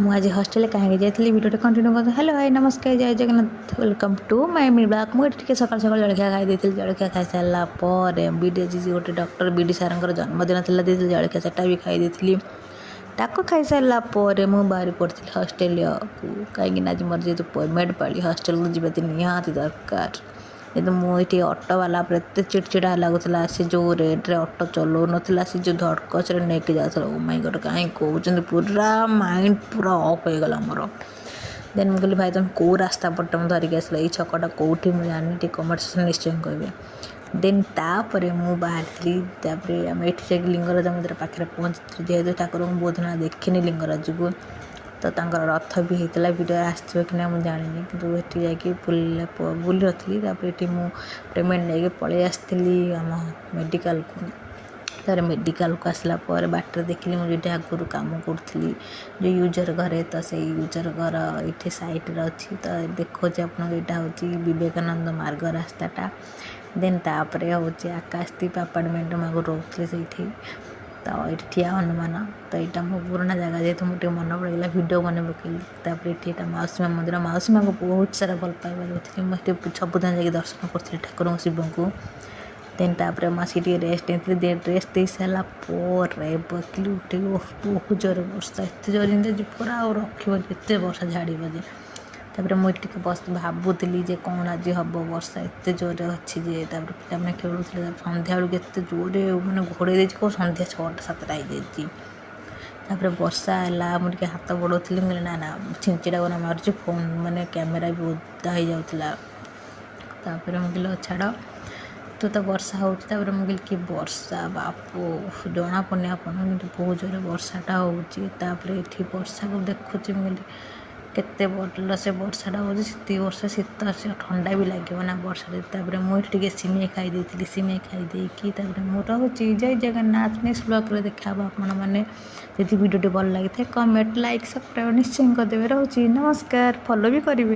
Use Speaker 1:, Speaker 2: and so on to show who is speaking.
Speaker 1: मुझे हॉस्टेल कहीं जाइए भिडियो कंटिन्यू कर। हेलो हाय नमस्कार जय Jagannath welcome to my blog. मुझे सकाल सकाल जलखिया खाई जलखिया खाई सारापर बीडी जी गोटे डॉक्टर बीडी सार जन्मदिन था जलखिया सेटा भी खाई ताको खाई सारापर मुझे बाहरी पड़ी हॉस्टेल को कहीं आज मोर जेहतु पेमेंट पाली हॉस्टेल को जी निहाती दरकार କିନ୍ତୁ ମୁଁ ଏଠି ଅଟୋ ବାଲା ଉପରେ ଏତେ ଚିଡ଼ଚିଡ଼ା ଲାଗୁଥିଲା। ସେ ଯେଉଁ ରେଟ୍ରେ ଅଟୋ ଚଲାଉନଥିଲା, ସେ ଯେଉଁ ଧଡ଼କଚରେ ନେଇକି ଯାଉଥିଲା, ଓ ମାଇ ଗଡ଼ କାହିଁ କହୁଛନ୍ତି, ପୁରା ମାଇଣ୍ଡ ପୁରା ଅଫ୍ ହେଇଗଲା ମୋର। ଦେନ୍ ମୁଁ କହିଲି ଭାଇ ତୁମେ କେଉଁ ରାସ୍ତା ପଟେ ମୁଁ ଧରିକି ଆସିଲ, ଏଇ ଛକଟା କେଉଁଠି ମୁଁ ଜାଣିନି, ଟିକେ କମେଣ୍ଟ ସେକ୍ସନ୍ ନିଶ୍ଚୟ କହିବେ। ଦେନ୍ ତାପରେ ମୁଁ ବାହାରିଥିଲି। ତାପରେ ଆମେ ଏଠି ଯାଇକି ଲିଙ୍ଗରାଜ ମନ୍ଦିର ପାଖରେ ପହଞ୍ଚିଥିଲି। ଯେହେତୁ ଠାକୁରଙ୍କୁ ବହୁତ ଦିନ ଦେଖିନି ଲିଙ୍ଗରାଜକୁ, ତ ତାଙ୍କର ରଥ ବି ହେଇଥିଲା, ଭିଡ଼ିଓ ଆସିଥିବ କି ନା ମୁଁ ଜାଣିନି, କିନ୍ତୁ ଏଠି ଯାଇକି ବୁଲି ନଥିଲି। ତାପରେ ଏଠି ମୁଁ ପେମେଣ୍ଟ ନେଇକି ପଳେଇ ଆସିଥିଲି ଆମ ମେଡ଼ିକାଲକୁ। ତାପରେ ମେଡ଼ିକାଲକୁ ଆସିଲା ପରେ ବାଟରେ ଦେଖିଲି ମୁଁ ଯେଉଁଠି ଆଗରୁ କାମ କରୁଥିଲି ଯେଉଁ ୟୁଜର ଘରେ, ତ ସେଇ ୟୁଜର ଘର ଏଇଠି ସାଇଡ଼ରେ ଅଛି। ତ ଦେଖୁଛି ଆପଣଙ୍କୁ ଏଇଟା ହେଉଛି ବିବେକାନନ୍ଦ ମାର୍ଗ ରାସ୍ତାଟା। ଦେନ୍ ତାପରେ ହେଉଛି ଆକାଶଦୀପ ଆପାର୍ଟମେଣ୍ଟ ମୁଁ ଆଗରୁ ରହୁଥିଲି ସେଇଠି। ତ ଏଠି ଠିଆ ହନୁମାନ, ତ ଏଇଟା ମୋ ପୁରୁଣା ଜାଗା, ଯେହେତୁ ମୁଁ ଟିକେ ମନେ ପଡ଼ିଗଲା ଭିଡ଼ିଓ ମନେ ପକେଇଲି। ତାପରେ ଏଠି ଏଇଟା ମାଉସୀ ମା ମନ୍ଦିର, ମାଉସୀ ମା'ଙ୍କୁ ବହୁତ ସାରା ଭଲ ପାଇବା ଦେଉଥିଲି। ମୁଁ ଏଠି ସବୁଦିନ ଯାଇକି ଦର୍ଶନ କରୁଥିଲି ଠାକୁରଙ୍କୁ ଶିବଙ୍କୁ। ଦେନ୍ ତାପରେ ମୁଁ ଆସିକି ଟିକେ ରେଷ୍ଟ ନେଇଥିଲି। ଦେନ୍ ରେଷ୍ଟ ଦେଇ ସାରିଲା ପରେ ବସିଲି, ଉଠିକି ବହୁତ ଜୋରରେ ବର୍ଷା, ଏତେ ଜୋରରେ ଯେ ପୁରା ଆଉ ରଖିବ ଏତେ ବର୍ଷା ଛାଡ଼ିବ ଯେ। ତାପରେ ମୁଁ ଏଠି ଟିକେ ଭାବୁଥିଲି ଯେ କ'ଣ ଆଜି ହେବ, ବର୍ଷା ଏତେ ଜୋରରେ ଅଛି ଯେ। ତାପରେ ପିଲାମାନେ ଖେଳୁଥିଲେ, ସନ୍ଧ୍ୟାବେଳକୁ ଏତେ ଜୋରରେ ମାନେ ଘୋଡ଼େଇ ଦେଇଛି, କେଉଁ ସନ୍ଧ୍ୟା 6ଟା 7ଟା ହେଇଯାଇଛି। ତାପରେ ବର୍ଷା ହେଲା, ମୁଁ ଟିକେ ହାତ ବଢ଼ଉଥିଲି, ମୁଁ କହିଲି ନା ଛିଞ୍ଚିଡ଼ା ଗନା ମାରୁଛି, ଫୋନ୍ ମାନେ କ୍ୟାମେରା ବି ଓଦା ହେଇଯାଉଥିଲା। ତାପରେ ମୁଁ କହିଲି ଛାଡ଼, ତ ବର୍ଷା ହେଉଛି। ତାପରେ ମୁଁ କହିଲି କି ବର୍ଷା ବାପୁ ଜଣାପଡ଼ୁନି ଆପଣଙ୍କୁ, କିନ୍ତୁ ବହୁତ ଜୋରରେ ବର୍ଷାଟା ହେଉଛି। ତାପରେ ଏଠି ବର୍ଷାକୁ ଦେଖୁଛି, ମୁଁ କହିଲି କେତେ ଭଲ ସେ ବର୍ଷାଟା ହେଉଛି, ସେତିକି ବର୍ଷା ଶୀତ ଆସିବ, ଥଣ୍ଡା ବି ଲାଗିବ ନା ବର୍ଷାରେ। ତାପରେ ମୁଁ ଏଠି ଟିକେ ସିମେଇ ଖାଇ ଦେଇଥିଲି, ସିମେଇ ଖାଇ ଦେଇକି ତାପରେ ମୁଁ ରହୁଛି। ଜୟ ଜଗନ୍ନାଥ। ନେକ୍ସଟ ବ୍ଲଗ୍ରେ ଦେଖା ହେବ ଆପଣମାନେ। ଯଦି ଭିଡ଼ିଓଟି ଭଲ ଲାଗିଥାଏ କମେଣ୍ଟ ଲାଇକ୍ ସବସ୍କ୍ରାଇବ୍ ନିଶ୍ଚୟ କରିଦେବେ। ରହୁଛି, ନମସ୍କାର। ଫଲୋ ବି କରିବେ।